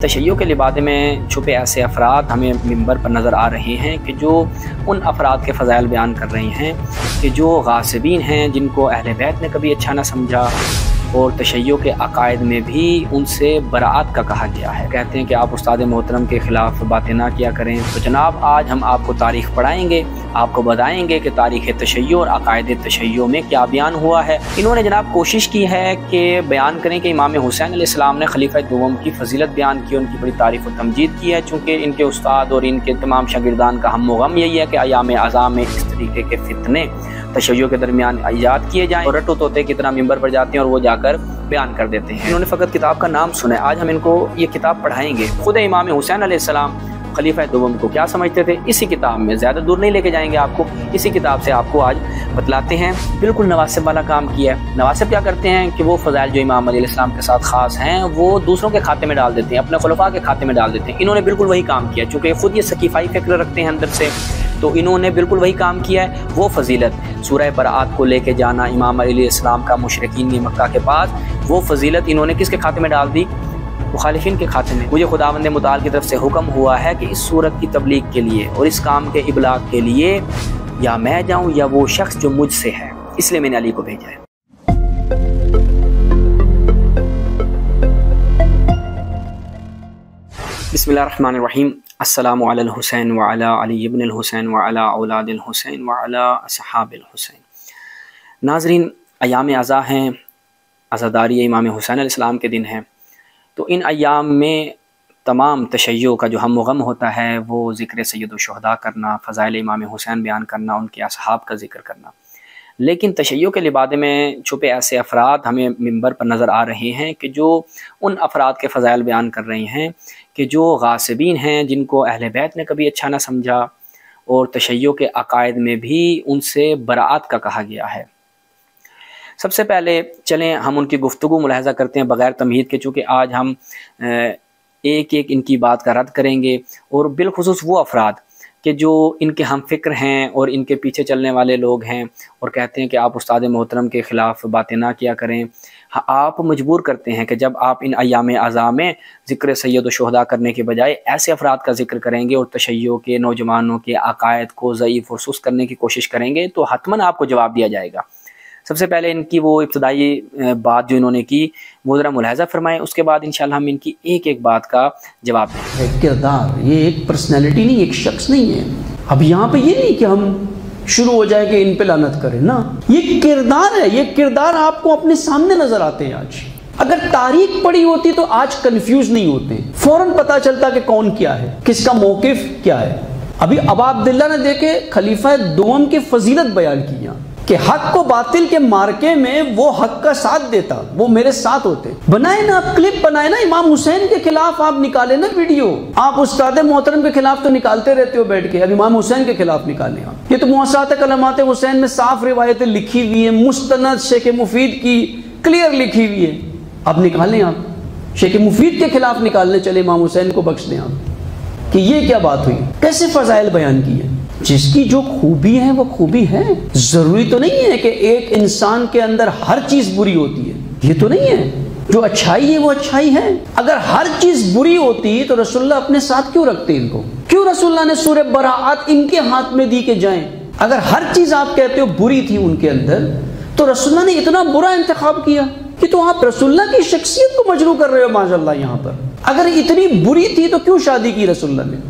تشیع کے لبادے میں چھپے ایسے افراد ہمیں منبر پر نظر آ رہے ہیں کہ جو ان افراد کے فضائل بیان کر رہے ہیں کہ جو غاصبین ہیں، جن کو اہل بیت نے کبھی اچھا نہ سمجھا، اور تشیع کے عقائد میں بھی ان سے براعت کا کہا گیا ہے۔ کہتے ہیں کہ آپ استاد محترم کے خلاف باتیں نہ کیا کریں۔ تو جناب آج ہم آپ کو تاریخ پڑھائیں گے، آپ کو بتائیں گے کہ تاریخ تشیع اور عقائد تشیع میں کیا بیان ہوا ہے۔ انہوں نے جناب کوشش کی ہے کہ بیان کریں کہ امام حسین علیہ السلام نے خلیفہ دوم کی فضیلت بیان کی، ان کی بڑی تعریف و تمجید کی ہے، چونکہ ان کے استاد اور ان کے تمام شاگردان کا ہم و غم یہی ہے کہ ایام اعزاء میں اس طریقے کے فتنے تشیع کے درمیان ایجاد کیے جائیں، اور رٹو طوطے کی طرح ممبر پر جاتے ہیں اور وہ جا کر بیان کر دیتے ہیں۔ انہوں نے فقط کتاب کا نام سنا ہے، آج ہم ان کو یہ کتاب پڑھائیں گے۔ خود امام حسین علیہ السلام خلیفہ دوم کو کیا سمجھتے تھے، اسی کتاب میں، زیادہ دور نہیں لے کے جائیں گے آپ کو، اسی کتاب سے آپ کو آج بتلاتے ہیں۔ بالکل نواسب والا کام کیا ہے۔ نواسب کیا کرتے ہیں کہ وہ فضائل جو امام علیہ السلام کے ساتھ خاص ہیں وہ دوسروں کے کھاتے میں ڈال دیتے ہیں، اپنے خلفاء کے کھاتے میں ڈال دیتے ہیں۔ انہوں نے بالکل وہی کام کیا، چونکہ خود یہ سقیفائی فکر رکھتے ہیں اندر سے، تو انہوں نے بالکل وہی کام کیا ہے۔ وہ فضیلت سورہ براءت کو لے کے جانا امام علیہ السلام کا مشرکین کی مکہ کے پاس، وہ فضیلت انہوں نے کس کے کھاتے میں ڈال دی؟ مخالفین کے کھاتے میں۔ مجھے خداوند متعال کی طرف سے حکم ہوا ہے کہ اس صورت کی تبلیغ کے لیے اور اس کام کے ابلاغ کے لیے یا میں جاؤں یا وہ شخص جو مجھ سے ہے، اس لیے میں نے علی کو بھیجا ہے۔ بسم اللہ الرحمن الرحیم۔ السلام علی الحسین وعلی علی ابن الحسین وعلی اولاد الحسین وعلی اصحاب الحسین۔ ناظرین، ایام اعزاء ہیں، عزاداری امام حسین علیہ السلام کے دن ہیں، تو ان ایام میں تمام تشیع کا جو ہم و غم ہوتا ہے وہ ذکر سید الشہداء کرنا، فضائل امام حسین بیان کرنا، ان کے اصحاب کا ذکر کرنا۔ لیکن تشیع کے لبادے میں چھپے ایسے افراد ہمیں منبر پر نظر آ رہے ہیں کہ جو ان افراد کے فضائل بیان کر رہے ہیں کہ جو غاصبین ہیں، جن کو اہل بیت نے کبھی اچھا نہ سمجھا، اور تشیع کے عقائد میں بھی ان سے براعت کا کہا گیا ہے۔ سب سے پہلے چلیں ہم ان کی گفتگو ملاحظہ کرتے ہیں بغیر تمہید کے، چونکہ آج ہم ایک ایک ان کی بات کا رد کریں گے، اور بالخصوص وہ افراد کہ جو ان کے ہم فکر ہیں اور ان کے پیچھے چلنے والے لوگ ہیں اور کہتے ہیں کہ آپ استاد محترم کے خلاف باتیں نہ کیا کریں۔ آپ مجبور کرتے ہیں کہ جب آپ ان ایام اعزاء میں ذکر سید الشہداء کرنے کے بجائے ایسے افراد کا ذکر کریں گے اور تشیع کے نوجوانوں کے عقائد کو ضعیف اور سست کرنے کی کوشش کریں گے تو حتماً آپ کو جواب دیا جائے گا۔ سب سے پہلے ان کی وہ ابتدائی بات جو انہوں نے کی وہ ذرا ملاحظہ فرمائیں، اس کے بعد انشاءاللہ ہم ان کی ایک ایک بات کا جواب دیں۔ کردار، یہ ایک پرسنالٹی نہیں، ایک شخص نہیں ہے۔ اب یہاں پہ یہ نہیں کہ ہم شروع ہو جائے کہ ان پہ لعنت کریں، نا، یہ کردار ہے۔ یہ کردار آپ کو اپنے سامنے نظر آتے ہیں آج۔ اگر تاریخ پڑھی ہوتی تو آج کنفیوز نہیں ہوتے، فوراً پتہ چلتا کہ کون کیا ہے، کس کا موقف کیا ہے۔ ابھی ابا عبداللہ نے دیکھے خلیفہ دوم کی فضیلت بیان کی کہ حق کو باطل کے مارکے میں وہ حق کا ساتھ دیتا، وہ میرے ساتھ ہوتے۔ بنائے نا، آپ کلپ بنائے نا امام حسین کے خلاف، آپ نکالے نا ویڈیو۔ آپ استاد محترم کے خلاف تو نکالتے رہتے ہو بیٹھ کے، اب امام حسین کے خلاف نکالیں آپ۔ یہ تو موسوعات کلمات حسین میں صاف روایتیں لکھی ہوئی ہیں، مستند شیخ مفید کی کلیئر لکھی ہوئی ہے، اب نکالیں آپ۔ شیخ مفید کے خلاف نکالنے چلے، امام حسین کو بخش دیں آپ کہ یہ کیا بات ہوئی، کیسے فضائل بیان کیے۔ جس کی جو خوبی ہے وہ خوبی ہے، ضروری تو نہیں ہے کہ ایک انسان کے اندر ہر چیز بری ہوتی ہے، یہ تو نہیں ہے۔ جو اچھائی ہے وہ اچھائی ہے۔ اگر ہر چیز بری ہوتی تو رسول اللہ اپنے ساتھ کیوں رکھتے ان کو؟ کیوں رسول اللہ نے سورہ براءت ان کے ہاتھ میں دی کہ جائیں؟ اگر ہر چیز آپ کہتے ہو بری تھی ان کے اندر تو رسول اللہ نے اتنا برا انتخاب کیا کہ تو آپ رسول اللہ کی شخصیت کو مجروح کر رہے ہو معاذ اللہ۔ یہاں پر اگر اتنی بری تھی تو کیوں شادی کی رسول اللہ نے؟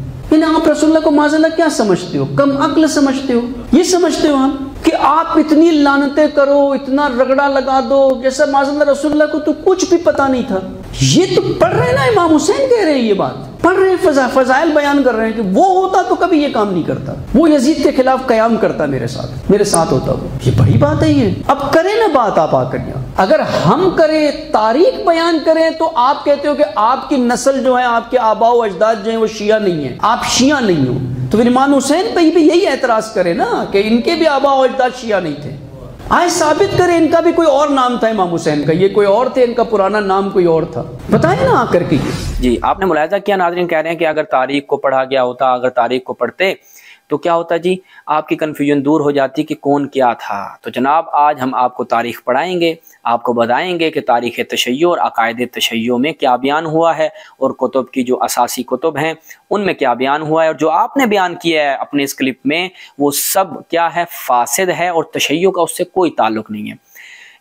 آپ رسول اللہ کو معاذ اللہ کیا سمجھتے ہو؟ کم عقل سمجھتے ہو؟ یہ سمجھتے ہو آپ کہ آپ اتنی لعنتیں کرو، اتنا رگڑا لگا دو، جیسا معاذ اللہ رسول اللہ کو تو کچھ بھی پتہ نہیں تھا۔ یہ تو پڑھ رہے ہیں نا، امام حسین کہہ رہے ہیں، یہ بات پڑھ رہے ہیں، فضائل بیان کر رہے ہیں کہ وہ ہوتا تو کبھی یہ کام نہیں کرتا، وہ یزید کے خلاف قیام کرتا، میرے ساتھ ہوتا وہ۔ یہ بڑی بات ہے یہ۔ اب کریں نا بات آپ آ کر یہاں، اگر ہم کریں، تاریخ بیان کریں تو آپ کہتے ہو کہ آپ کی نسل جو ہے، آپ کے آباء و اجداد جو ہیں وہ شیعہ نہیں ہیں، آپ شیعہ نہیں ہو، تو پھر امام حسین پہ بھی یہی اعتراض کرے نا کہ ان کے بھی آباء و اجداد شیعہ نہیں تھے۔ آئے ثابت کریں ان کا بھی کوئی اور نام تھا، امام حسین کا یہ کوئی اور تھے، ان کا پرانا نام کوئی اور تھا، بتائیں نا آ کر کے۔ جی آپ نے ملاحظہ کیا، ناظرین کہہ رہے ہیں کہ اگر تاریخ کو پڑھا گیا ہوتا، اگر تاریخ کو پڑھتے تو کیا ہوتا جی، آپ کی کنفیوژن دور ہو جاتی کہ کون کیا تھا۔ تو جناب آج ہم آپ کو تاریخ پڑھائیں گے، آپ کو بتائیں گے کہ تاریخ تشیع اور عقائد تشیع میں کیا بیان ہوا ہے، اور کتب کی جو اساسی کتب ہیں ان میں کیا بیان ہوا ہے، اور جو آپ نے بیان کیا ہے اپنے اس کلپ میں وہ سب کیا ہے، فاسد ہے، اور تشیع کا اس سے کوئی تعلق نہیں ہے۔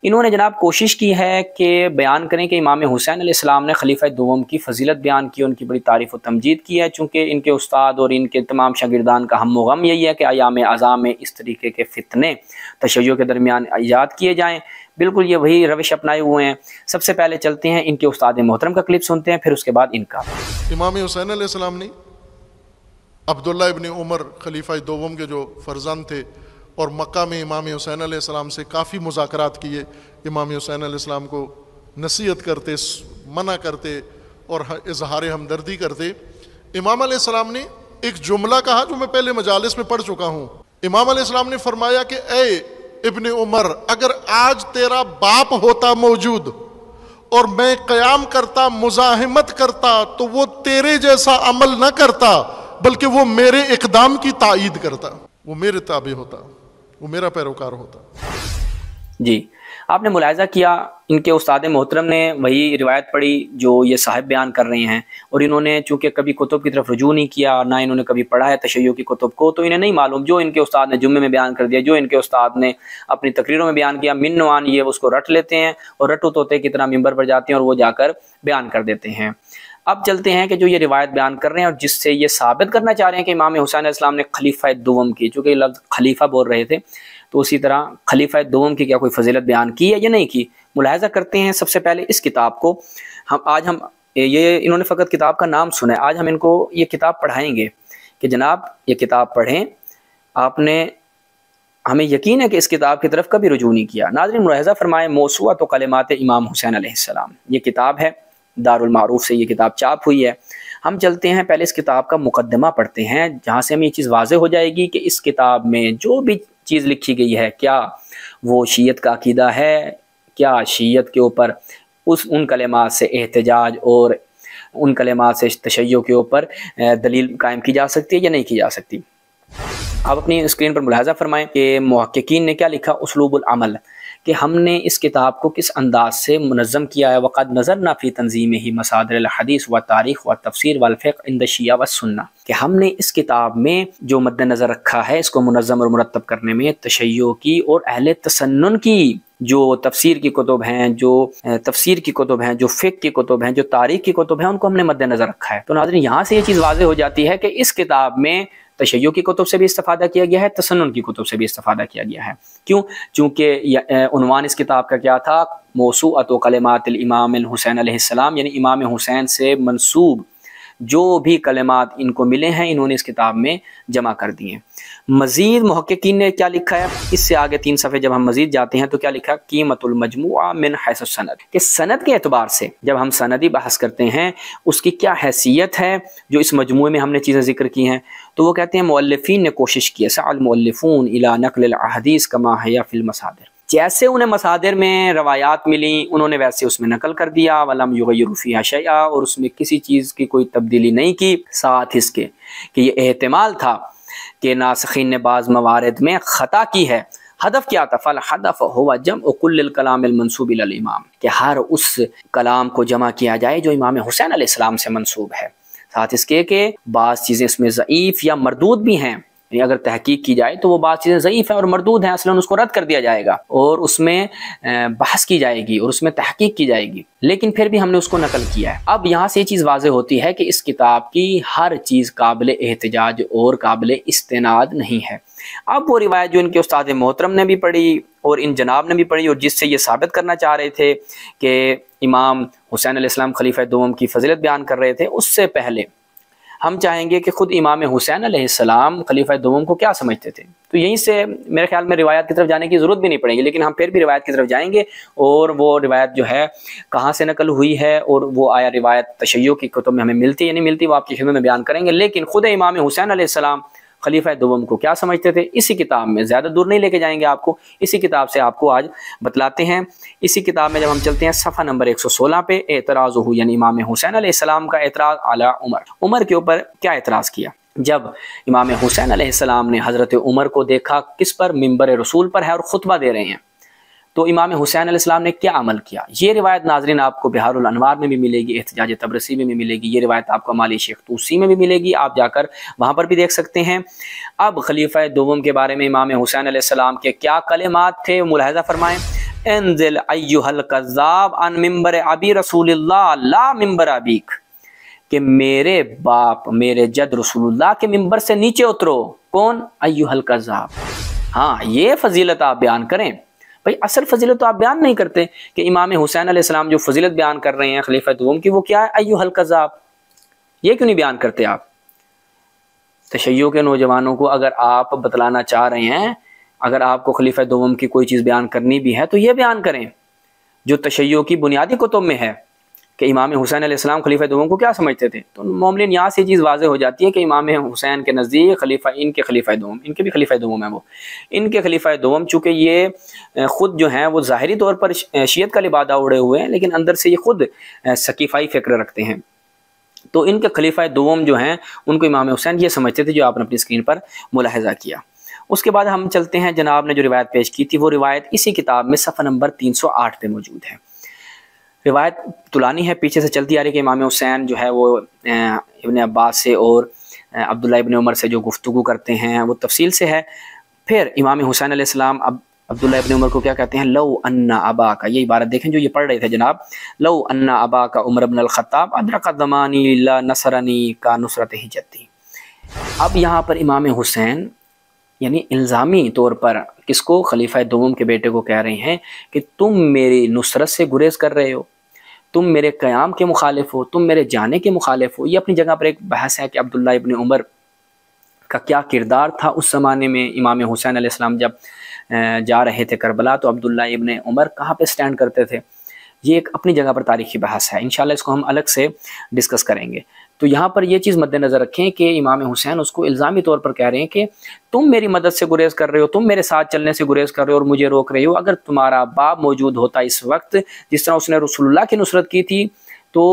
انہوں نے جناب کوشش کی ہے کہ بیان کریں کہ امام حسین علیہ السلام نے خلیفہ دوم کی فضیلت بیان کی، ان کی بڑی تعریف و تمجید کی ہے، چونکہ ان کے استاد اور ان کے تمام شاگردان کا ہم و غم یہی ہے کہ ایام اعظام میں اس طریقے کے فتنے تشیع کے درمیان ایجاد کیے جائیں۔ بالکل یہ وہی روش اپنائے ہوئے ہیں۔ سب سے پہلے چلتے ہیں ان کے استاد محترم کا کلپ سنتے ہیں، پھر اس کے بعد ان کا۔ امام حسین علیہ السلام نے عبداللہ ابن عمر خلیفہ دوم کے جو فرزند تھے، اور مکہ میں امام حسین علیہ السلام سے کافی مذاکرات کیے، امام حسین علیہ السلام کو نصیحت کرتے، منع کرتے اور اظہار ہمدردی کرتے۔ امام علیہ السلام نے ایک جملہ کہا جو میں پہلے مجالس میں پڑھ چکا ہوں۔ امام علیہ السلام نے فرمایا کہ اے ابن عمر، اگر آج تیرا باپ ہوتا موجود اور میں قیام کرتا، مزاحمت کرتا، تو وہ تیرے جیسا عمل نہ کرتا بلکہ وہ میرے اقدام کی تائید کرتا، وہ میرے تابع ہوتا، وہ میرا پیروکار ہوتا۔ جی آپ نے ملاحظہ کیا ان کے استاد محترم نے وہی روایت پڑھی جو یہ صاحب بیان کر رہے ہیں، اور انہوں نے چونکہ کبھی کتب کی طرف رجوع نہیں کیا، نہ انہوں نے کبھی پڑھا ہے تشیع کی کتب کو، تو انہیں نہیں معلوم جو ان کے استاد نے جمعے میں بیان کر دیا، جو ان کے استاد نے اپنی تقریروں میں بیان کیا، من نوان یہ اس کو رٹ لیتے ہیں اور رٹو طوطے کی طرح ممبر پر جاتے ہیں اور وہ جا کر بیان کر دیتے ہیں۔ اب چلتے ہیں کہ جو یہ روایت بیان کر رہے ہیں اور جس سے یہ ثابت کرنا چاہ رہے ہیں کہ امام حسین علیہ السلام نے خلیفہ دوم کی، چونکہ یہ لفظ خلیفہ بول رہے تھے، تو اسی طرح خلیفہ دوم کی کیا کوئی فضیلت بیان کی ہے یا نہیں کی، ملاحظہ کرتے ہیں۔ سب سے پہلے اس کتاب کو آج ہم یہ انہوں نے فقط کتاب کا نام سنا ہے، آج ہم ان کو یہ کتاب پڑھائیں گے کہ جناب یہ کتاب پڑھیں۔ آپ نے ہمیں یقین ہے کہ اس کتاب کی طرف کبھی رجوع نہیں کیا۔ ناظرین ملاحظہ فرمائیں، موسوعۃ کلمات امام حسین علیہ السلام یہ کتاب ہے، دارالمعروف سے یہ کتاب چاپ ہوئی ہے۔ ہم چلتے ہیں پہلے اس کتاب کا مقدمہ پڑھتے ہیں، جہاں سے ہمیں یہ چیز واضح ہو جائے گی کہ اس کتاب میں جو بھی چیز لکھی گئی ہے کیا وہ شیعت کا عقیدہ ہے، کیا شیعت کے اوپر ان کلمات سے احتجاج اور ان کلمات سے تشیع کے اوپر دلیل قائم کی جا سکتی ہے یا نہیں کی جا سکتی۔ آپ اپنی اسکرین پر ملاحظہ فرمائیں کہ محققین نے کیا لکھا، اسلوب العمل، کہ ہم نے اس کتاب کو کس انداز سے منظم کیا ہے۔ وقد نظرنا فی تنظیمہ مصادر الحدیث و تاریخ و تفسیر والفقہ عند الشیعہ والسنہ، کہ ہم نے اس کتاب میں جو مد نظر رکھا ہے اس کو منظم اور مرتب کرنے میں تشیع کی اور اہل تسنن کی جو تفسیر کی کتب ہیں، جو تفسیر کی کتب ہیں، جو فقہ کی کتب ہیں، جو تاریخ کی کتب ہیں، ان کو ہم نے مد نظر رکھا ہے۔ تو ناظرین یہاں سے یہ چیز واضح ہو جاتی ہے کہ اس کتاب میں تشیع کی کتب سے بھی استفادہ کیا گیا ہے، تسنن کی کتب سے بھی استفادہ کیا گیا ہے۔ کیوں؟ چونکہ عنوان اس کتاب کا کیا تھا، موسوعۃ کلمات الامام الحسین علیہ السلام، یعنی امام حسین سے منسوب جو بھی کلمات ان کو ملے ہیں انہوں نے اس کتاب میں جمع کر دیے۔ مزید محققین نے کیا لکھا ہے، اس سے آگے 3 صفحے جب ہم مزید جاتے ہیں تو کیا لکھا، قیمت المجموعہ من حیث السند، کہ سند کے اعتبار سے جب ہم سندی بحث کرتے ہیں اس کی کیا حیثیت ہے، جو اس مجموعے میں ہم نے چیزیں ذکر کی ہیں، تو وہ کہتے ہیں مؤلفین نے کوشش کی ہے، سعى المؤلفون الى نقل الاحادیث کما ہی فی المصادر، جیسے انہیں مصادر میں روایات ملی انہوں نے ویسے اس میں نقل کر دیا، ولم یغیروا فیہا شیئا، اور اس میں کسی چیز کی کوئی تبدیلی نہیں کی، ساتھ اس کے کہ یہ احتمال تھا کہ ناسخین نے بعض موارد میں خطا کی ہے۔ ہدف کیا تھا، فالہدف ہوا جمع کل الکلام المنسوب الی الامام، کہ ہر اس کلام کو جمع کیا جائے جو امام حسین علیہ السلام سے منسوب ہے، ساتھ اس کے کہ بعض چیزیں اس میں ضعیف یا مردود بھی ہیں، یعنی اگر تحقیق کی جائے تو وہ بعض چیزیں ضعیف ہیں اور مردود ہیں، اصلاً اس کو رد کر دیا جائے گا اور اس میں بحث کی جائے گی اور اس میں تحقیق کی جائے گی، لیکن پھر بھی ہم نے اس کو نقل کیا ہے۔ اب یہاں سے یہ چیز واضح ہوتی ہے کہ اس کتاب کی ہر چیز قابل احتجاج اور قابل استناد نہیں ہے۔ اب وہ روایت جو ان کے استاد محترم نے بھی پڑھی اور ان جناب نے بھی پڑھی اور جس سے یہ ثابت کرنا چاہ رہے تھے کہ امام حسین علیہ السلام خلیفہ دوم کی فضیلت بیان کر رہے تھے، اس سے پہلے ہم چاہیں گے کہ خود امام حسین علیہ السلام خلیفہ دوم کو کیا سمجھتے تھے، تو یہیں سے میرے خیال میں روایت کی طرف جانے کی ضرورت بھی نہیں پڑے گی، لیکن ہم پھر بھی روایت کی طرف جائیں گے اور وہ روایت جو ہے کہاں سے نقل ہوئی ہے اور وہ آیا روایت تشیع کی کتب میں ہمیں ملتی ہے یا نہیں ملتی، وہ آپ کی خدمت میں بیان کریں گے۔ لیکن خود امام حسین علیہ السلام خلیفہ دوم کو کیا سمجھتے تھے، اسی کتاب میں، زیادہ دور نہیں لے کے جائیں گے آپ کو، اسی کتاب سے آپ کو آج بتلاتے ہیں۔ اسی کتاب میں جب ہم چلتے ہیں صفحہ نمبر 116 پہ، اعتراض ہو، یعنی امام حسین علیہ السلام کا اعتراض علی عمر کے اوپر کیا اعتراض کیا۔ جب امام حسین علیہ السلام نے حضرت عمر کو دیکھا کس پر، ممبر رسول پر ہے اور خطبہ دے رہے ہیں، تو امام حسین علیہ السلام نے کیا عمل کیا؟ یہ روایت ناظرین آپ کو بہار الانوار میں بھی ملے گی، احتجاج تبرسی میں بھی ملے گی، یہ روایت آپ کو مالی شیخ توسی میں بھی ملے گی، آپ جا کر وہاں پر بھی دیکھ سکتے ہیں۔ اب خلیفہ دوم کے بارے میں امام حسین علیہ السلام کے کیا کلمات تھے ملاحظہ فرمائیں۔ انزل ایھا الکذاب عن منبر ابی رسول اللہ لا منبر ابیک، کہ میرے باپ میرے جد رسول اللہ کے منبر سے نیچے اترو۔ کون؟ ایھا الکذاب۔ ہاں یہ فضیلت آپ بیان کریں بھائی، اصل فضیلت تو آپ بیان نہیں کرتے کہ امام حسین علیہ السلام جو فضیلت بیان کر رہے ہیں خلیفہ دوم کی وہ کیا ہے؟ ایھا الکذاب، یہ کیوں نہیں بیان کرتے آپ؟ تشیع کے نوجوانوں کو اگر آپ بتلانا چاہ رہے ہیں، اگر آپ کو خلیفہ دوم کی کوئی چیز بیان کرنی بھی ہے تو یہ بیان کریں جو تشیع کی بنیادی کتب میں ہے کہ امام حسین علیہ السلام خلیفہ دوم کو کیا سمجھتے تھے۔ تو مومنین یہاں سے یہ چیز واضح ہو جاتی ہے کہ امام حسین کے نزدیک خلیفہ، ان کے خلیفہ دوم، ان کے بھی خلیفہ دوم ہیں، وہ ان کے خلیفہ دوم چونکہ یہ خود جو ہیں وہ ظاہری طور پر شیعت کا لبادہ اڑے ہوئے ہیں لیکن اندر سے یہ خود سقیفائی فکر رکھتے ہیں، تو ان کے خلیفہ دوم جو ہیں ان کو امام حسین یہ سمجھتے تھے جو آپ نے اپنی اسکرین پر ملاحظہ کیا۔ اس کے بعد ہم چلتے ہیں، جناب نے جو روایت پیش کی تھی وہ روایت اسی کتاب میں صفحہ نمبر 308 پہ موجود ہے۔ روایت طولانی ہے، پیچھے سے چلتی آ رہی ہے کہ امام حسین جو ہے وہ ابن عباس سے اور عبداللہ ابن عمر سے جو گفتگو کرتے ہیں وہ تفصیل سے ہے۔ پھر امام حسین علیہ السلام اب عبداللہ ابن عمر کو کیا کہتے ہیں؟ لو ان ابا کا، یہ عبارت دیکھیں جو یہ پڑھ رہے تھے جناب، لو ان ابا کا عمر بن الخطاب ادرک زمانی لا نصرنی کا نصرت ہجتی۔ اب یہاں پر امام حسین یعنی الزامی طور پر کس کو؟ خلیفہ دوم کے بیٹے کو کہہ رہے ہیں کہ تم میری نصرت سے گریز کر رہے ہو، تم میرے قیام کے مخالف ہو، تم میرے جانے کے مخالف ہو۔ یہ اپنی جگہ پر ایک بحث ہے کہ عبداللہ ابن عمر کا کیا کردار تھا اس زمانے میں۔ امام حسین علیہ السلام جب جا رہے تھے کربلا تو عبداللہ ابن عمر کہاں پہ سٹینڈ کرتے تھے، یہ ایک اپنی جگہ پر تاریخی بحث ہے، انشاءاللہ اس کو ہم الگ سے ڈسکس کریں گے۔ تو یہاں پر یہ چیز مد نظر رکھیں کہ امام حسین اس کو الزامی طور پر کہہ رہے ہیں کہ تم میری مدد سے گریز کر رہے ہو، تم میرے ساتھ چلنے سے گریز کر رہے ہو اور مجھے روک رہے ہو۔ اگر تمہارا باپ موجود ہوتا اس وقت جس طرح اس نے رسول اللہ کی نصرت کی تھی تو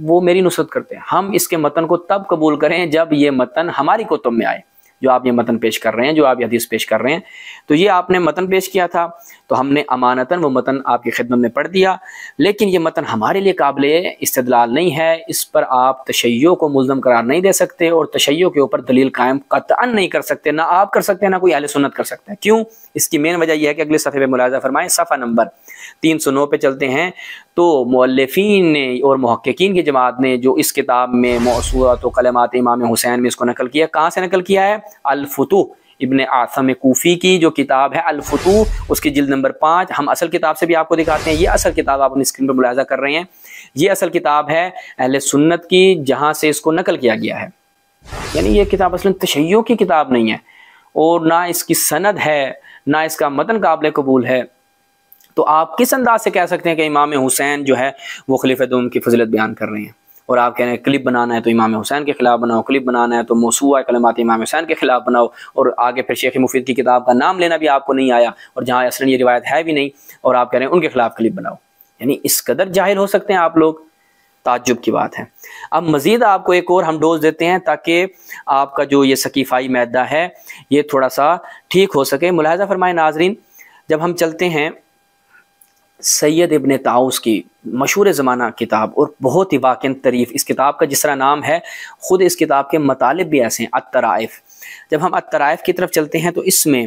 وہ میری نصرت کرتے ہیں۔ ہم اس کے متن کو تب قبول کریں جب یہ متن ہماری کتب میں آئے، جو آپ یہ متن پیش کر رہے ہیں، جو آپ یہ حدیث پیش کر رہے ہیں۔ تو یہ آپ نے متن پیش کیا تھا تو ہم نے امانتاً وہ متن آپ کی خدمت میں پڑھ دیا، لیکن یہ متن ہمارے لیے قابل استدلال نہیں ہے، اس پر آپ تشیع کو ملزم قرار نہیں دے سکتے اور تشیع کے اوپر دلیل قائم قطعاً نہیں کر سکتے، نہ آپ کر سکتے ہیں نہ کوئی اہل سنت کر سکتا ہے۔ کیوں؟ اس کی مین وجہ یہ ہے کہ اگلے صفحے پہ ملاحظہ فرمائیں، صفحہ نمبر 309 پہ چلتے ہیں تو مؤلفین نے اور محققین کی جماعت نے جو اس کتاب میں موسوعۃ و کلمات امام حسین میں اس کو نقل کیا، کہاں سے نقل کیا ہے؟ الفتوح ابن عاصم کوفی کی جو کتاب ہے الفتوح، اس کی جلد نمبر 5۔ ہم اصل کتاب سے بھی آپ کو دکھاتے ہیں، یہ اصل کتاب آپ اپنی اسکرین پر ملاحظہ کر رہے ہیں، یہ اصل کتاب ہے اہل سنت کی جہاں سے اس کو نقل کیا گیا ہے۔ یعنی یہ کتاب اصلا تشیع کی کتاب نہیں ہے اور نہ اس کی سند ہے نہ اس کا متن قابل قبول ہے، تو آپ کس انداز سے کہہ سکتے ہیں کہ امام حسین جو ہے وہ خلیفہ دوم کی فضیلت بیان کر رہے ہیں؟ اور آپ کہہ رہے ہیں کلپ بنانا ہے تو امام حسین کے خلاف بناؤ، کلپ بنانا ہے تو موسوعہ کلمات امام حسین کے خلاف بناؤ، اور آگے پھر شیخ مفید کی کتاب کا نام لینا بھی آپ کو نہیں آیا اور جہاں اصلاً یہ روایت ہے بھی نہیں، اور آپ کہہ رہے ہیں ان کے خلاف کلپ بناؤ۔ یعنی اس قدر جاہل ہو سکتے ہیں آپ لوگ، تعجب کی بات ہے۔ اب مزید آپ کو ایک اور ہم ڈوز دیتے ہیں تاکہ آپ کا جو یہ سقیفائی معدہ ہے یہ تھوڑا سا ٹھیک ہو سکے۔ ملاحظہ فرمائیں ناظرین، جب ہم چلتے ہیں سید ابن طاؤس کی مشہور زمانہ کتاب اور بہت ہی واقعاً طریف، اس کتاب کا جس طرح نام ہے خود اس کتاب کے مطالب بھی ایسے ہیں، الطرائف۔ جب ہم الطرائف کی طرف چلتے ہیں تو اس میں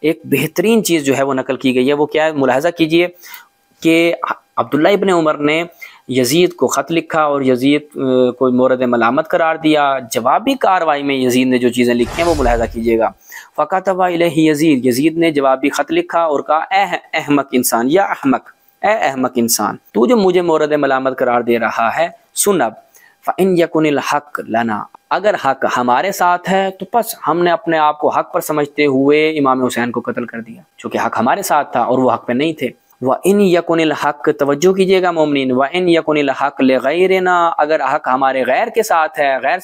ایک بہترین چیز جو ہے وہ نقل کی گئی ہے، وہ کیا ہے؟ ملاحظہ کیجئے کہ عبداللہ ابن عمر نے یزید کو خط لکھا اور یزید کو مورد ملامت قرار دیا۔ جوابی کاروائی میں یزید نے جو چیزیں لکھی ہیں وہ ملاحظہ کیجئے گا۔ فَكَتَبَ إِلَيْهِ یزید، یزید نے جوابی خط لکھا اور کہا اے احمق انسان، یا احمق، اے احمق انسان، تو جو مجھے مورد ملامت قرار دے رہا ہے، سن اب، فَإِن يَكُنِ الْحَقُّ لَنَا، اگر حق ہمارے ساتھ ہے تو پس ہم نے اپنے آپ کو حق پر سمجھتے ہوئے امام حسین کو قتل کر دیا، چونکہ حق ہمارے ساتھ تھا اور وہ حق پہ نہیں تھے۔ وَإِن يَكُنِ الْحَقُّ، توجہ کیجئے گا مومنین، وَإِن يَكُنِ الْحَقُّ لِغَيْرِنَا، اگر حق ہمارے غیر کے ساتھ ہے، غیر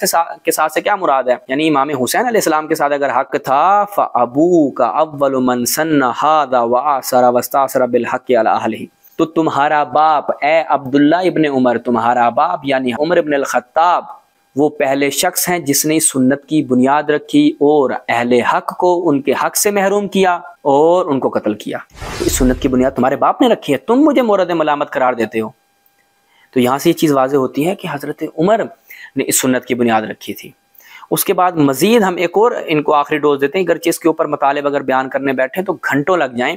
کے ساتھ سے کیا مراد ہے؟ یعنی امام حسین علیہ السلام کے ساتھ اگر حق تھا، فَأَبُوكَ أَوَّلُ مَنْ سَنَّ هَذَا وَآثَرَ وَاسْتَأْثَرَ بِالْحَقِّ عَلَى أَهْلِهِ، تو تمہارا باپ اے عبداللہ ابن عمر، تمہارا باپ یعنی عمر ابن الخطاب، وہ پہلے شخص ہیں جس نے سنت کی بنیاد رکھی اور اہل حق کو ان کے حق سے محروم کیا اور ان کو قتل کیا۔ تو اس سنت کی بنیاد تمہارے باپ نے رکھی ہے، تم مجھے مورد ملامت قرار دیتے ہو۔ تو یہاں سے یہ چیز واضح ہوتی ہے کہ حضرت عمر نے اس سنت کی بنیاد رکھی تھی۔ اس کے بعد مزید ہم ایک اور ان کو آخری ڈوز دیتے ہیں، اگرچہ اس کے اوپر مطالب اگر بیان کرنے بیٹھیں تو گھنٹوں لگ جائیں،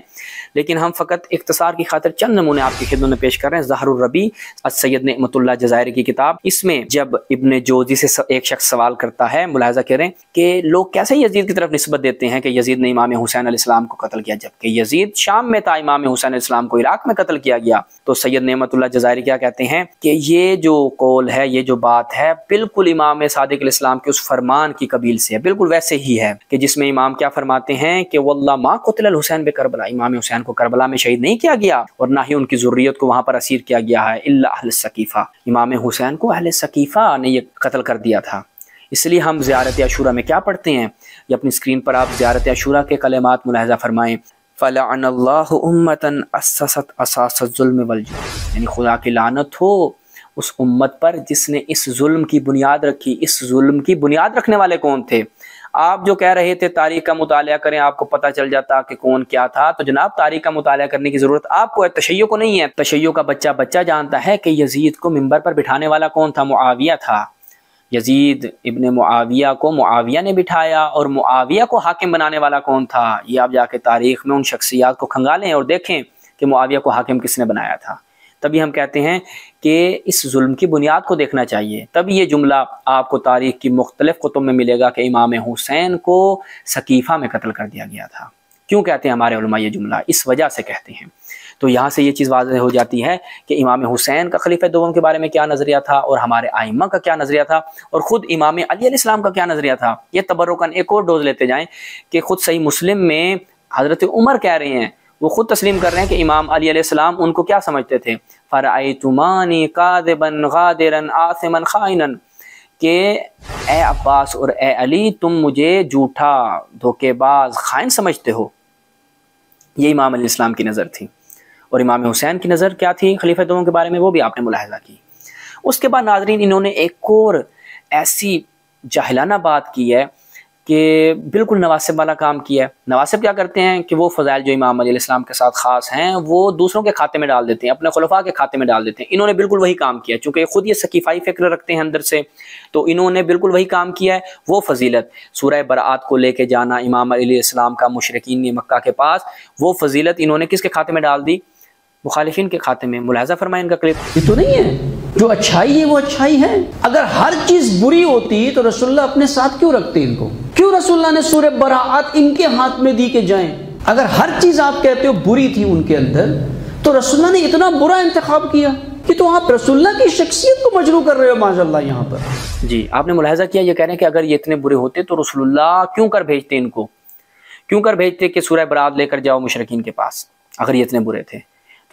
لیکن ہم فقط اختصار کی خاطر چند نمونے آپ کی خدمت میں پیش کر رہے ہیں۔ ظہر الربیع السید نعمت اللہ جزائری کی کتاب، اس میں جب ابن جوزی سے ایک شخص سوال کرتا ہے، ملاحظہ کریں کہ لوگ کیسے یزید کی طرف نسبت دیتے ہیں کہ یزید نے امام حسین علیہ السلام کو قتل کیا، جبکہ یزید شام میں تھا، امام حسین علیہ السلام کو عراق میں قتل کیا گیا۔ تو سید نعمت اللہ جزائری کیا کہتے ہیں کہ یہ جو قول ہے، یہ جو بات ہے، بالکل امام صادق علیہ السلام کے اس فرمان کی قبیل سے ہے، بالکل ویسے ہی ہے کہ جس میں امام کیا فرماتے ہیں کہ واللہ ما قتل الحسین بکربلا، امام حسین کو کربلا میں شہید نہیں کیا گیا اور نہ ہی ان کی ذریت کو وہاں پر اسیر کیا گیا ہے، الا اہل السقیفہ، امام حسین کو اہل سقیفہ نے یہ قتل کر دیا تھا۔ اس لیے ہم زیارت عاشورہ میں کیا پڑھتے ہیں، یہ اپنی اسکرین پر آپ زیارت عاشورہ کے کلمات ملاحظہ فرمائیں، فلعن اللہ امتا اسست اساس الظلم والجور، یعنی خدا کی لعنت ہو اس امت پر جس نے اس ظلم کی بنیاد رکھی۔ اس ظلم کی بنیاد رکھنے والے کون تھے؟ آپ جو کہہ رہے تھے تاریخ کا مطالعہ کریں آپ کو پتہ چل جاتا کہ کون کیا تھا، تو جناب تاریخ کا مطالعہ کرنے کی ضرورت آپ کو ہے، تشیع کو نہیں ہے۔ تشیع کا بچہ جانتا ہے کہ یزید کو منبر پر بٹھانے والا کون تھا؟ معاویہ تھا۔ یزید ابن معاویہ کو معاویہ نے بٹھایا، اور معاویہ کو حاکم بنانے والا کون تھا؟ یہ آپ جا کے تاریخ میں ان شخصیات کو کھنگالیں اور دیکھیں کہ معاویہ کو حاکم کس نے بنایا تھا۔ تبھی ہم کہتے ہیں کہ اس ظلم کی بنیاد کو دیکھنا چاہیے۔ تب یہ جملہ آپ کو تاریخ کی مختلف کتب میں ملے گا کہ امام حسین کو سقیفہ میں قتل کر دیا گیا تھا۔ کیوں کہتے ہیں ہمارے علماء یہ جملہ؟ اس وجہ سے کہتے ہیں۔ تو یہاں سے یہ چیز واضح ہو جاتی ہے کہ امام حسین کا خلیفہ دوم کے بارے میں کیا نظریہ تھا، اور ہمارے ائمہ کا کیا نظریہ تھا، اور خود امام علی علیہ السلام کا کیا نظریہ تھا۔ یہ تبرکاً ایک اور ڈوز لیتے جائیں کہ خود صحیح مسلم میں حضرت عمر کہہ رہے ہیں، وہ خود تسلیم کر رہے ہیں کہ امام علی علیہ السلام ان کو کیا سمجھتے تھے؟ فرأیتمانی کاذبا غادرا آثما خائنا، کہ اے عباس اور اے علی تم مجھے جھوٹا، دھوکے باز، خائن سمجھتے ہو۔ یہ امام علیہ السلام کی نظر تھی، اور امام حسین کی نظر کیا تھی خلیفہ دوم کے بارے میں، وہ بھی آپ نے ملاحظہ کی۔ اس کے بعد ناظرین انہوں نے ایک اور ایسی جاہلانہ بات کی ہے کہ بالکل نواسب والا کام کیا ہے۔ نواسب کیا کرتے ہیں کہ وہ فضائل جو امام علیہ السلام کے ساتھ خاص ہیں وہ دوسروں کے کھاتے میں ڈال دیتے ہیں، اپنے خلفاء کے کھاتے میں ڈال دیتے ہیں۔ انہوں نے بالکل وہی کام کیا، چونکہ خود یہ سقیفائی فکر رکھتے ہیں اندر سے، تو انہوں نے بالکل وہی کام کیا ہے۔ وہ فضیلت سورہ برات کو لے کے جانا امام علیہ السلام کا مشرکین مکہ کے پاس، وہ فضیلت انہوں نے کس کے کھاتے میں ڈال دی؟ مخالفین کے کھاتے میں۔ ملاحظہ فرمائیں ان کا کلپ۔ یہ تو نہیں ہے جو اچھائی ہے وہ اچھائی ہے۔ اگر ہر چیز بری ہوتی تو رسول اللہ اپنے ساتھ کیوں رکھتے ان کو؟ کیوں رسول اللہ نے سورہ براءت ان کے ہاتھ میں دی کہ جائیں؟ اگر ہر چیز آپ کہتے ہو بری تھی ان کے اندر، تو رسول اللہ نے اتنا برا انتخاب کیا کہ تو آپ رسول اللہ کی شخصیت کو مجروح کر رہے ہو ماشاء اللہ یہاں پر۔ جی آپ نے ملاحظہ کیا، یہ کہہ رہے ہیں کہ اگر یہ اتنے برے ہوتے تو رسول اللہ کیوں کر بھیجتے ان کو، کیوں کر بھیجتے کہ سورہ برات لے کر جاؤ مشرکین کے پاس اگر یہ اتنے برے تھے؟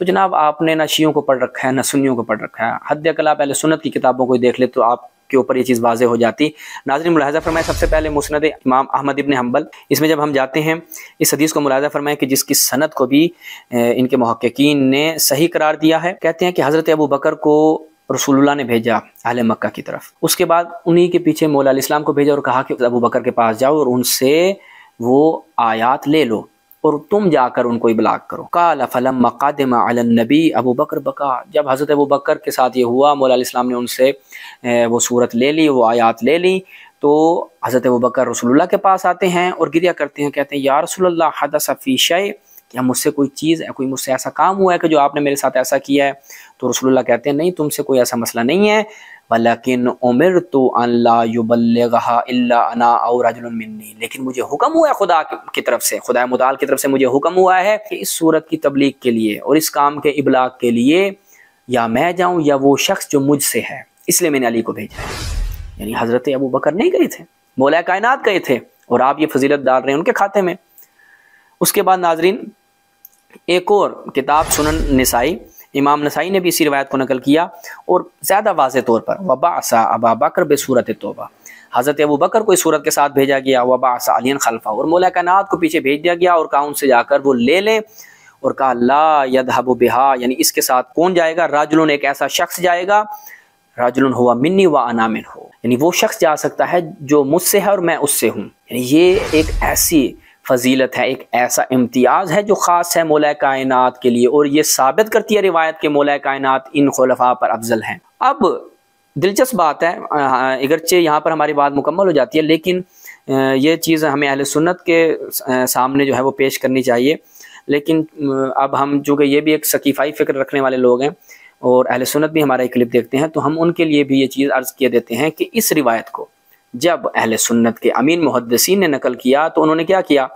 تو جناب آپ نے نہ شیعوں کو پڑھ رکھا ہے نہ سنیوں کو پڑھ رکھا ہے، حد اقل پہلے سنت کی کتابوں کو دیکھ لے تو آپ کے اوپر یہ چیز واضح ہو جاتی۔ ناظرین ملاحظہ فرمائیں سب سے پہلے مسند امام احمد ابن حنبل، اس میں جب ہم جاتے ہیں اس حدیث کو ملاحظہ فرمائیں کہ جس کی سند کو بھی ان کے محققین نے صحیح قرار دیا ہے۔ کہتے ہیں کہ حضرت ابو بکر کو رسول اللہ نے بھیجا اہل مکہ کی طرف، اس کے بعد انہی کے پیچھے مولا علیہ السلام کو بھیجا اور کہا کہ ابو بکر کے پاس جاؤ اور ان سے وہ آیات لے لو اور تم جا کر ان کو ابلاغ کرو۔ قال فلما قدم علی النبی ابو بکر بکا، جب حضرت ابو بکر کے ساتھ یہ ہوا، مولا علیہ السلام نے ان سے وہ صورت لے لی، وہ آیات لے لی، تو حضرت ابو بکر رسول اللہ کے پاس آتے ہیں اور گریہ کرتے ہیں، کہتے ہیں یا رسول اللہ حدث فی شیء، کیا مجھ سے کوئی چیز ہے، کوئی مجھ سے ایسا کام ہوا ہے کہ جو آپ نے میرے ساتھ ایسا کیا ہے؟ تو رسول اللہ کہتے ہیں نہیں، تم سے کوئی ایسا مسئلہ نہیں ہے، ولیکن امرت ان لا یبلغھا الا انا او رجل منی، لیکن مجھے حکم ہوا ہے خدا کی طرف سے، خدا متعال کی طرف سے مجھے حکم ہوا ہے کہ اس صورت کی تبلیغ کے لیے اور اس کام کے ابلاغ کے لیے یا میں جاؤں یا وہ شخص جو مجھ سے ہے، اس لیے میں نے علی کو بھیجا ہے۔ یعنی حضرت ابو بکر نہیں گئے تھے، مولا کائنات گئے تھے، اور آپ یہ فضیلت ڈال رہے ہیں ان کے کھاتے میں۔ اس کے بعد ناظرین ایک اور کتاب سنن نسائی، امام نسائی نے بھی اسی روایت کو نقل کیا اور زیادہ واضح طور پر وبعث ابا بکر بصورت توبہ، حضرت ابو بکر کو اس صورت کے ساتھ بھیجا گیا، وبعث علی خلفہ، اور مولا کائنات کو پیچھے بھیج دیا گیا اور کہا ان سے جا کر وہ لے لیں، اور کہا لا یذهب بها، یعنی اس کے ساتھ کون جائے گا؟ رجل، ایک ایسا شخص جائے گا، رجل ہوا منی و انا منہ، یعنی وہ شخص جا سکتا ہے جو مجھ سے ہے اور میں اس سے ہوں. یعنی یہ ایک ایسی فضیلت ہے، ایک ایسا امتیاز ہے جو خاص ہے مولا کائنات کے لیے، اور یہ ثابت کرتی ہے روایت کہ مولا کائنات ان خلفاء پر افضل ہیں. اب دلچسپ بات ہے، اگرچہ یہاں پر ہماری بات مکمل ہو جاتی ہے، لیکن یہ چیز ہمیں اہل سنت کے سامنے جو ہے وہ پیش کرنی چاہیے. لیکن اب ہم جو کہ یہ بھی ایک ثقیفائی فکر رکھنے والے لوگ ہیں اور اہل سنت بھی ہمارا ایک کلپ دیکھتے ہیں، تو ہم ان کے لیے بھی یہ چیز عرض کیے دیتے ہیں کہ اس روایت کو جب اہل سنت کے امین محدثین نے نقل کیا تو انہوں نے کیا کیا؟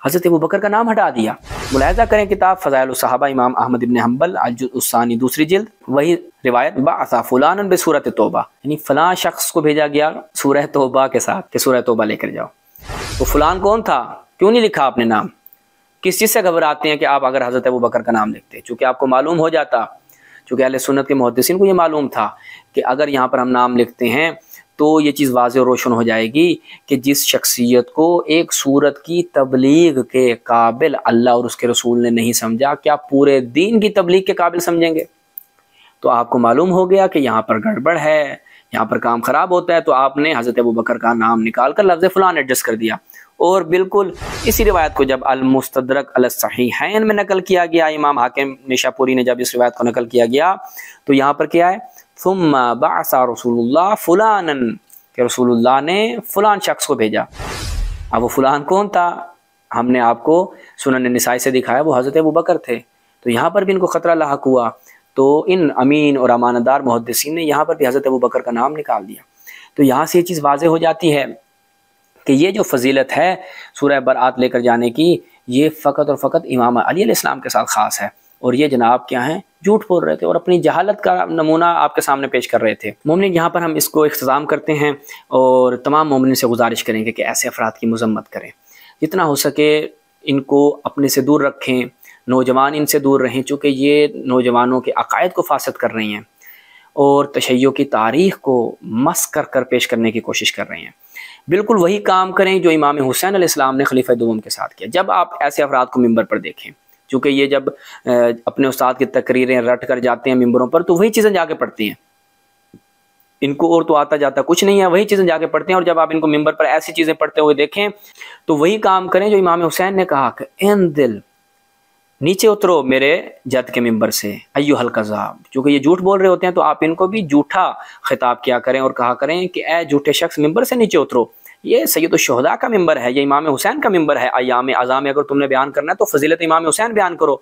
حضرت ابوبکر کا نام ہٹا دیا. ملاحظہ کریں کتاب فضائل الصحابہ امام احمد ابن حنبل الجزء الثانی دوسری جلد، وہی روایت بعث فلانا بسورۃ توبہ، یعنی فلاں شخص کو بھیجا گیا سورہ توبہ کے ساتھ کہ سورہ توبہ لے کر جاؤ. تو فلان کون تھا؟ کیوں نہیں لکھا اپنے نام؟ کس چیز سے گھبراتے ہیں کہ آپ اگر حضرت ابوبکر کا نام لکھتے؟ چونکہ آپ کو معلوم ہو جاتا، چونکہ اہل سنت کے محدثین کو یہ معلوم تھا کہ اگر یہاں پر ہم نام لکھتے ہیں تو یہ چیز واضح و روشن ہو جائے گی کہ جس شخصیت کو ایک صورت کی تبلیغ کے قابل اللہ اور اس کے رسول نے نہیں سمجھا، کیا پورے دین کی تبلیغ کے قابل سمجھیں گے؟ تو آپ کو معلوم ہو گیا کہ یہاں پر گڑبڑ ہے، یہاں پر کام خراب ہوتا ہے. تو آپ نے حضرت ابوبکر کا نام نکال کر لفظ فلان ایڈجسٹ کر دیا. اور بالکل اسی روایت کو جب المستدرک علی الصحیحین میں نقل کیا گیا، امام حاکم نشاپوری نے جب اس روایت کو نقل کیا گیا تو یہاں پر کیا ہے؟ ثم بعث رسول اللہ فلانا، کہ رسول اللہ نے فلان شخص کو بھیجا. اب وہ فلان کون تھا؟ ہم نے آپ کو سنن نسائی سے دکھایا، وہ حضرت ابوبکر تھے. تو یہاں پر بھی ان کو خطرہ لاحق ہوا، تو ان امین اور امانت دار محدثین نے یہاں پر بھی حضرت ابوبکر کا نام نکال دیا. تو یہاں سے یہ چیز واضح ہو جاتی ہے کہ یہ جو فضیلت ہے سورہ برات لے کر جانے کی، یہ فقط اور فقط امام علی علیہ السلام کے ساتھ خاص ہے. اور یہ جناب کیا ہیں؟ جھوٹ بول رہے تھے اور اپنی جہالت کا نمونہ آپ کے سامنے پیش کر رہے تھے. مومنین یہاں پر ہم اس کو اختتام کرتے ہیں اور تمام مومنین سے گزارش کریں گے کہ ایسے افراد کی مذمت کریں، جتنا ہو سکے ان کو اپنے سے دور رکھیں، نوجوان ان سے دور رہیں، چونکہ یہ نوجوانوں کے عقائد کو فاسد کر رہی ہیں اور تشیع کی تاریخ کو مسخ کر پیش کرنے کی کوشش کر رہے ہیں. بالکل وہی کام کریں جو امام حسین علیہ السلام نے خلیفہ دوم کے ساتھ کیا. جب آپ ایسے افراد کو ممبر پر دیکھیں، چونکہ یہ جب اپنے استاد کی تقریریں رٹ کر جاتے ہیں ممبروں پر تو وہی چیزیں جا کے پڑھتی ہیں، ان کو اور تو آتا جاتا کچھ نہیں ہے، وہی چیزیں جا کے پڑھتے ہیں. اور جب آپ ان کو ممبر پر ایسی چیزیں پڑھتے ہوئے دیکھیں تو وہی کام کریں جو امام حسین نے کہا کہ این دل نیچے اترو میرے جد کے ممبر سے ایھا الکذاب. چونکہ یہ جھوٹ بول رہے ہوتے ہیں تو آپ ان کو بھی جھوٹا خطاب کیا کریں اور کہا کریں کہ اے جھوٹے شخص ممبر سے نیچے اترو. یہ سید الشہداء کا ممبر ہے، یہ امام حسین کا ممبر ہے. ایام اعظام اگر تم نے بیان کرنا ہے تو فضیلت امام حسین بیان کرو،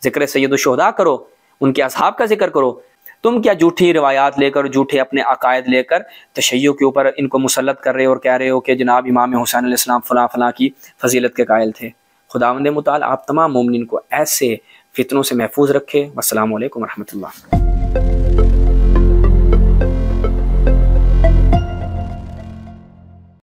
ذکر سید الشہداء کرو، ان کے اصحاب کا ذکر کرو. تم کیا جھوٹی روایات لے کر، جھوٹے اپنے عقائد لے کر تشیع کے اوپر ان کو مسلط کر رہے ہو اور کہہ رہے ہو کہ جناب امام حسین علیہ السلام فلاں فلاں کی فضیلت کے قائل تھے. خداوند متعال آپ تمام مومنین کو ایسے فتنوں سے محفوظ رکھے. والسلام علیکم ورحمۃ اللہ.